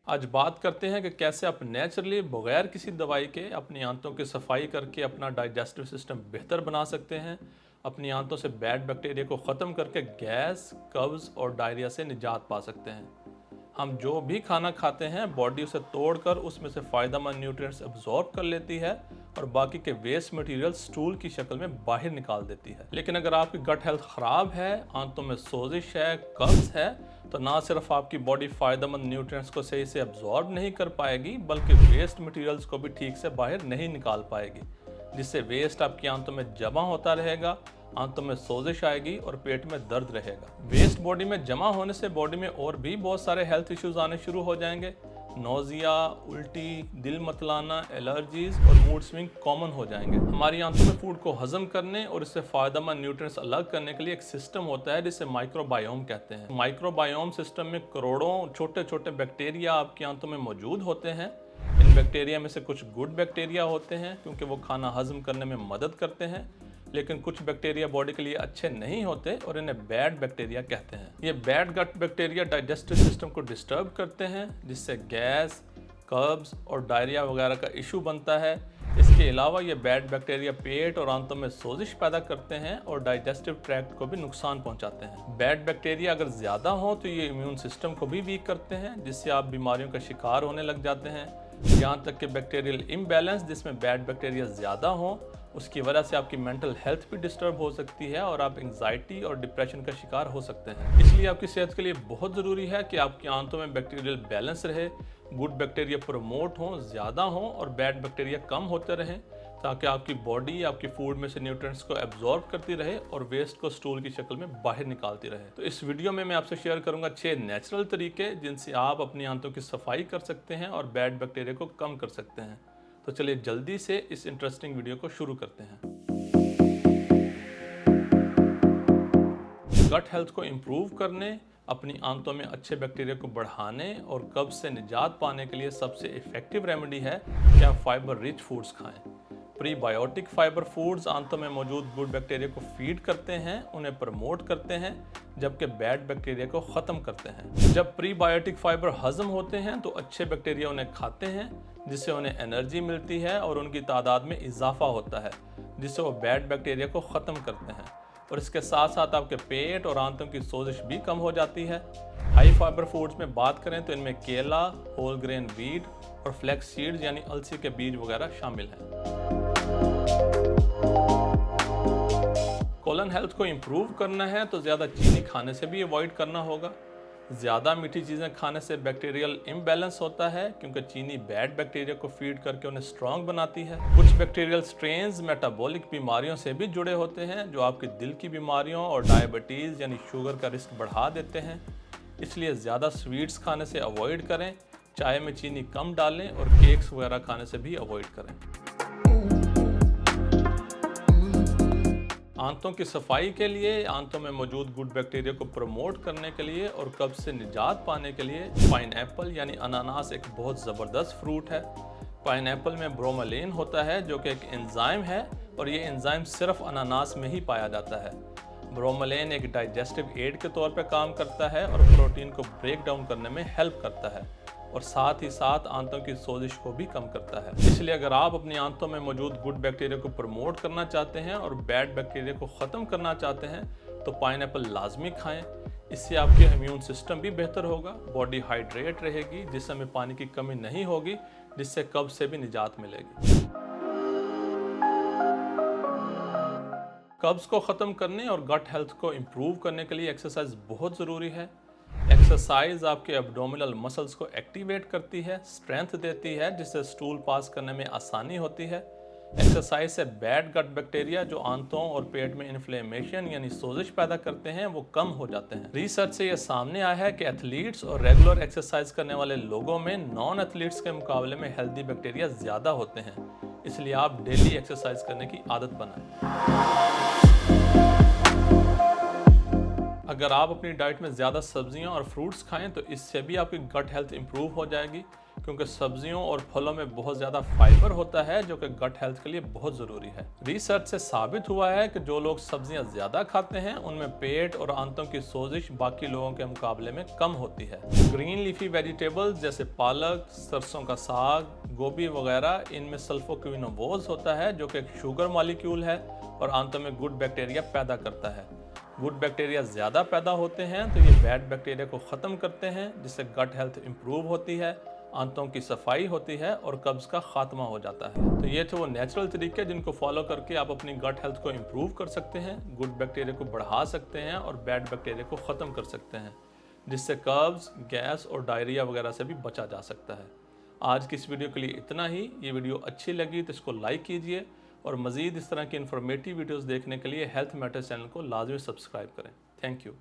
आज बात करते हैं कि कैसे आप नेचुरली बगैर किसी दवाई के अपनी आंतों की सफाई करके अपना डाइजेस्टिव सिस्टम बेहतर बना सकते हैं, अपनी आंतों से बैड बैक्टीरिया को ख़त्म करके गैस, कब्ज़ और डायरिया से निजात पा सकते हैं। हम जो भी खाना खाते हैं बॉडी उसे तोड़कर उसमें से फ़ायदेमंद न्यूट्रिएंट्स अब्जॉर्ब कर लेती है और बाकी के वेस्ट मटेरियल स्टूल की शक्ल में बाहर निकाल देती है। लेकिन अगर आपकी गट हेल्थ ख़राब है, आंतों में सोजिश है, कब्ज़ है, तो ना सिर्फ आपकी बॉडी फ़ायदेमंद न्यूट्रिएंट्स को सही से अब्जॉर्ब नहीं कर पाएगी बल्कि वेस्ट मटेरियल्स को भी ठीक से बाहर नहीं निकाल पाएगी, जिससे वेस्ट आपकी आंतों में जमा होता रहेगा, आंतों में सोजिश आएगी और पेट में दर्द रहेगा। वेस्ट बॉडी में जमा होने से बॉडी में और भी बहुत सारे हेल्थ इश्यूज आने शुरू हो जाएंगे। नोजिया, उल्टी, दिल मतलाना, एलर्जीज और मूड स्विंग कॉमन हो जाएंगे। हमारी आंतों में फूड को हजम करने और इससे फायदेमंद न्यूट्रिएंट्स अलग करने के लिए एक सिस्टम होता है जिसे माइक्रोबायोम कहते हैं। माइक्रोबायोम सिस्टम में करोड़ों छोटे छोटे बैक्टीरिया आपकी आंतों में मौजूद होते हैं। इन बैक्टीरिया में से कुछ गुड बैक्टीरिया होते हैं क्योंकि वो खाना हजम करने में मदद करते हैं, लेकिन कुछ बैक्टीरिया बॉडी के लिए अच्छे नहीं होते और इन्हें बैड बैक्टीरिया कहते हैं। ये bad gut bacteria digestive system को डिस्टर्ब करते हैं, जिससे गैस, कब्ज और डायरिया वगैरह का इशू बनता है। इसके अलावा ये बैड बैक्टीरिया पेट और आंतों में सोजिश पैदा करते हैं और डाइजेस्टिव ट्रैक्ट को भी नुकसान पहुंचाते हैं। बैड बैक्टीरिया अगर ज़्यादा हो तो ये इम्यून सिस्टम को भी वीक करते हैं, जिससे आप बीमारियों का शिकार होने लग जाते हैं। यहाँ तक कि बैक्टीरियल इम्बैलेंस, जिसमें बैड बैक्टीरिया ज़्यादा हो, उसकी वजह से आपकी मेंटल हेल्थ भी डिस्टर्ब हो सकती है और आप एंजाइटी और डिप्रेशन का शिकार हो सकते हैं। इसलिए आपकी सेहत के लिए बहुत ज़रूरी है कि आपकी आंतों में बैक्टीरियल बैलेंस रहे, गुड बैक्टीरिया प्रमोट हों, ज़्यादा हों और बैड बैक्टीरिया कम होते रहें, ताकि आपकी बॉडी आपकी फूड में से न्यूट्रिएंट्स को एब्जॉर्ब करती रहे और वेस्ट को स्टूल की शक्ल में बाहर निकालती रहे। तो इस वीडियो में मैं आपसे शेयर करूंगा 6 नेचुरल तरीके जिनसे आप अपनी आंतों की सफाई कर सकते हैं और बैड बैक्टीरिया को कम कर सकते हैं। तो चलिए जल्दी से इस इंटरेस्टिंग वीडियो को शुरू करते हैं। गट हेल्थ को इम्प्रूव करने, अपनी आंतों में अच्छे बैक्टीरिया को बढ़ाने और कब्ज से निजात पाने के लिए सबसे इफेक्टिव रेमेडी है कि आप फाइबर रिच फूड्स खाएं। प्रीबायोटिक फाइबर फूड्स आंतों में मौजूद गुड बैक्टीरिया को फीड करते हैं, उन्हें प्रमोट करते हैं, जबकि बैड बैक्टीरिया को ख़त्म करते हैं। जब प्रीबायोटिक फाइबर हजम होते हैं तो अच्छे बैक्टीरिया उन्हें खाते हैं, जिससे उन्हें एनर्जी मिलती है और उनकी तादाद में इजाफा होता है, जिससे वो बैड बैक्टीरिया को ख़त्म करते हैं। और इसके साथ साथ आपके पेट और आंतों की सोजिश भी कम हो जाती है। हाई फाइबर फूड्स में बात करें तो इनमें केला, होल ग्रेन व्हीट और फ्लैक्स सीड्स यानी अलसी के बीज वगैरह शामिल हैं। कोलन हेल्थ को इम्प्रूव करना है तो ज़्यादा चीनी खाने से भी अवॉइड करना होगा। ज़्यादा मीठी चीज़ें खाने से बैक्टीरियल इम्बैलेंस होता है, क्योंकि चीनी बैड बैक्टीरिया को फीड करके उन्हें स्ट्रॉन्ग बनाती है। कुछ बैक्टीरियल स्ट्रेन्स मेटाबॉलिक बीमारियों से भी जुड़े होते हैं, जो आपके दिल की बीमारियों और डायबिटीज़ यानी शुगर का रिस्क बढ़ा देते हैं। इसलिए ज़्यादा स्वीट्स खाने से अवॉइड करें, चाय में चीनी कम डालें और केक्स वगैरह खाने से भी अवॉइड करें। आंतों की सफाई के लिए, आंतों में मौजूद गुड बैक्टीरिया को प्रमोट करने के लिए और कब्ज से निजात पाने के लिए पाइनएप्पल यानी अनानास एक बहुत ज़बरदस्त फ्रूट है। पाइनएप्पल में ब्रोमेलेन होता है जो कि एक एंजाइम है और ये एंजाइम सिर्फ अनानास में ही पाया जाता है। ब्रोमेलेन एक डाइजेस्टिव एड के तौर पर काम करता है और प्रोटीन को ब्रेक डाउन करने में हेल्प करता है और साथ ही साथ आंतों की सोजिश को भी कम करता है। इसलिए अगर आप अपनी आंतों में मौजूद गुड बैक्टीरिया को प्रमोट करना चाहते हैं और बैड बैक्टीरिया को ख़त्म करना चाहते हैं तो पाइनएप्पल लाजमी खाएं। इससे आपके इम्यून सिस्टम भी बेहतर होगा, बॉडी हाइड्रेट रहेगी, जिसमें पानी की कमी नहीं होगी, जिससे कब्ज से भी निजात मिलेगी। कब्ज को ख़त्म करने और गट हेल्थ को इम्प्रूव करने के लिए एक्सरसाइज बहुत ज़रूरी है। एक्सरसाइज आपके एब्डोमिनल मसल्स को एक्टिवेट करती है, स्ट्रेंथ देती है, जिससे स्टूल पास करने में आसानी होती है। एक्सरसाइज से बैड गट बैक्टीरिया जो आंतों और पेट में इन्फ्लेमेशन यानी सोजिश पैदा करते हैं वो कम हो जाते हैं। रिसर्च से ये सामने आया है कि एथलीट्स और रेगुलर एक्सरसाइज करने वाले लोगों में नॉन एथलीट्स के मुकाबले में हेल्दी बैक्टीरिया ज़्यादा होते हैं। इसलिए आप डेली एक्सरसाइज करने की आदत बनाएं। अगर आप अपनी डाइट में ज़्यादा सब्जियां और फ्रूट्स खाएं तो इससे भी आपकी गट हेल्थ इंप्रूव हो जाएगी, क्योंकि सब्जियों और फलों में बहुत ज़्यादा फाइबर होता है जो कि गट हेल्थ के लिए बहुत ज़रूरी है। रिसर्च से साबित हुआ है कि जो लोग सब्जियां ज़्यादा खाते हैं उनमें पेट और आंतों की सोजिश बाकी लोगों के मुकाबले में कम होती है। ग्रीन लीफी वेजिटेबल्स जैसे पालक, सरसों का साग, गोभी वगैरह, इनमें सल्फोक्विनोलोज होता है जो कि एक शुगर मॉलिक्यूल है और आंतों में गुड बैक्टीरिया पैदा करता है। गुड बैक्टीरिया ज़्यादा पैदा होते हैं तो ये बैड बैक्टीरिया को ख़त्म करते हैं, जिससे गट हेल्थ इंप्रूव होती है, आंतों की सफाई होती है और कब्ज़ का खात्मा हो जाता है। तो ये थे वो नेचुरल तरीके जिनको फॉलो करके आप अपनी गट हेल्थ को इंप्रूव कर सकते हैं, गुड बैक्टीरिया को बढ़ा सकते हैं और बैड बैक्टीरिया को ख़त्म कर सकते हैं, जिससे कब्ज़, गैस और डायरिया वगैरह से भी बचा जा सकता है। आज की इस वीडियो के लिए इतना ही। ये वीडियो अच्छी लगी तो इसको लाइक कीजिए और मज़ीद इस तरह की इन्फॉर्मेटिव वीडियोस देखने के लिए हेल्थ मैटर्स चैनल को लाजमी सब्सक्राइब करें। Thank you.